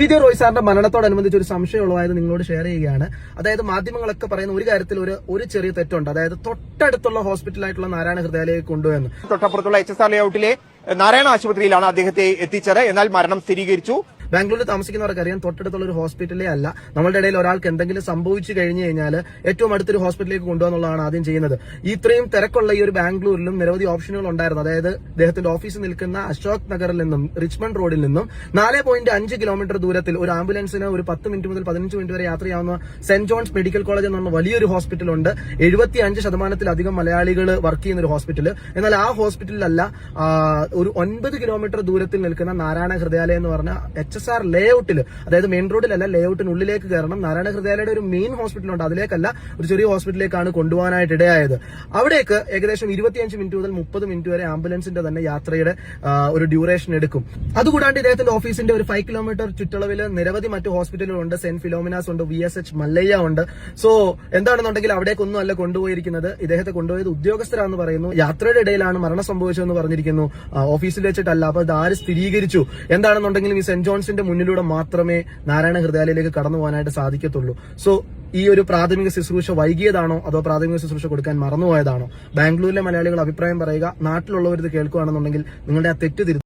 PJ. Roy സാറിന്റെ മരണത്തോടനുബന്ധിച്ച് ഒരു സംശയമുള്ളതായത് നിങ്ങളോട് ഷെയർ ചെയ്യുകയാണ്. അതായത് മാധ്യമങ്ങളൊക്കെ പറയുന്ന ഒരു കാര്യത്തിൽ ഒരു ചെറിയ തെറ്റുണ്ട്. അതായത് തൊട്ടടുത്തുള്ള ഹോസ്പിറ്റലായിട്ടുള്ള നാരായണ ഹൃദയാലയം കൊണ്ടുവന്നു. തൊട്ടപ്പുറത്തുള്ള HSR ലേഔട്ടിലെ നാരായണ ആശുപത്രിയിലാണ് അദ്ദേഹത്തെ എത്തിച്ചത്. എന്നാൽ മരണം സ്ഥിരീകരിച്ചു. ബാംഗ്ലൂരിൽ താമസിക്കുന്നവർക്കറിയാം, തൊട്ടടുത്തുള്ള ഒരു ഹോസ്പിറ്റലേ അല്ല. നമ്മളുടെ ഇടയിൽ ഒരാൾക്ക് എന്തെങ്കിലും സംഭവിച്ചു കഴിഞ്ഞു കഴിഞ്ഞാൽ ഏറ്റവും അടുത്തൊരു ഹോസ്പിറ്റലിലേക്ക് കൊണ്ടുപോകുന്നുള്ളതാണ് ആദ്യം ചെയ്യുന്നത്. ഇത്രയും തിരക്കുള്ള ഈ ഒരു ബാംഗ്ലൂരിലും നിരവധി ഓപ്ഷനുകൾ ഉണ്ടായിരുന്നു. അതായത് അദ്ദേഹത്തിന്റെ ഓഫീസ് നിൽക്കുന്ന അശോക് നഗറിൽ നിന്നും റിച്ച്മണ്ട് റോഡിൽ നിന്നും 4.5 കിലോമീറ്റർ ദൂരത്തിൽ ഒരു ആംബുലൻസിന് ഒരു 10 മിനിറ്റ് മുതൽ 15 മിനിറ്റ് വരെ യാത്രയാവുന്ന സെന്റ് ജോൺസ് മെഡിക്കൽ കോളേജ് എന്ന് പറഞ്ഞ വലിയൊരു ഹോസ്പിറ്റലുണ്ട്. 75% മലയാളികൾ വർക്ക് ചെയ്യുന്ന ഒരു ഹോസ്പിറ്റൽ. എന്നാൽ ആ ഹോസ്പിറ്റലിലല്ല, ഒരു 9 കിലോമീറ്റർ ദൂരത്തിൽ നിൽക്കുന്ന നാരായണ ഹൃദയാലയം എന്ന് പറഞ്ഞ HSR ലേഔട്ടിൽ, അതായത് മെയിൻ റോഡിലല്ല, ലേഔട്ടിനുള്ളിലേക്ക് കയറണം. നാരായണ ഹൃദയാലയുടെ ഒരു മെയിൻ ഹോസ്പിറ്റലുണ്ട്, അതിലേക്കല്ല, ഒരു ചെറിയ ഹോസ്പിറ്റലിലേക്കാണ് കൊണ്ടുപോകാനായിട്ട് ഇടയായത്. അവിടേക്ക് ഏകദേശം 25 മിനിറ്റ് മുതൽ 30 മിനിറ്റ് വരെ ആംബുലൻസിന്റെ തന്നെ യാത്രയുടെ ഒരു ഡ്യൂറേഷൻ എടുക്കും. അതുകൂടാണ്ട് ഇദ്ദേഹത്തിന്റെ ഓഫീസിന്റെ ഒരു 5 കിലോമീറ്റർ ചുറ്റളവിൽ നിരവധി മറ്റു ഹോസ്പിറ്റലുകളുണ്ട്. സെന്റ് ഫിലോമിനാസ് ഉണ്ട്, VSH മല്ലയ്യ ഉണ്ട്. സോ എന്താണെന്നുണ്ടെങ്കിൽ അവിടേക്കൊന്നും അല്ല കൊണ്ടുപോയിരിക്കുന്നത്. ഇദ്ദേഹത്തെ കൊണ്ടുപോയത് ഉദ്യോഗസ്ഥരാണെന്ന് പറയുന്നു. യാത്രയുടെ ഇടയിലാണ് മരണം സംഭവിച്ചതെന്ന് പറഞ്ഞിരിക്കുന്നു, ഓഫീസിൽ വെച്ചിട്ടല്ല. അപ്പൊ ഇത് ആര് സ്ഥിരീകരിച്ചു? എന്താണെന്നുണ്ടെങ്കിലും ഈ സെന്റ് ജോൺസിന്റെ മുന്നിലൂടെ മാത്രമേ നാരായണ ഹൃദയാലയത്തിലേക്ക് കടന്നു പോകാനായിട്ട് സാധിക്കത്തുള്ളൂ. സോ ഈ ഒരു പ്രാഥമിക ശുശ്രൂഷ വൈകിയതാണോ അതോ പ്രാഥമിക ശുശ്രൂഷ കൊടുക്കാൻ മറന്നുപോയതാണോ? ബാംഗ്ലൂരിലെ മലയാളികൾ അഭിപ്രായം പറയുക. നാട്ടിലുള്ളവർ ഇത് കേൾക്കുകയാണെന്നുണ്ടെങ്കിൽ നിങ്ങളുടെ ആ തെറ്റ്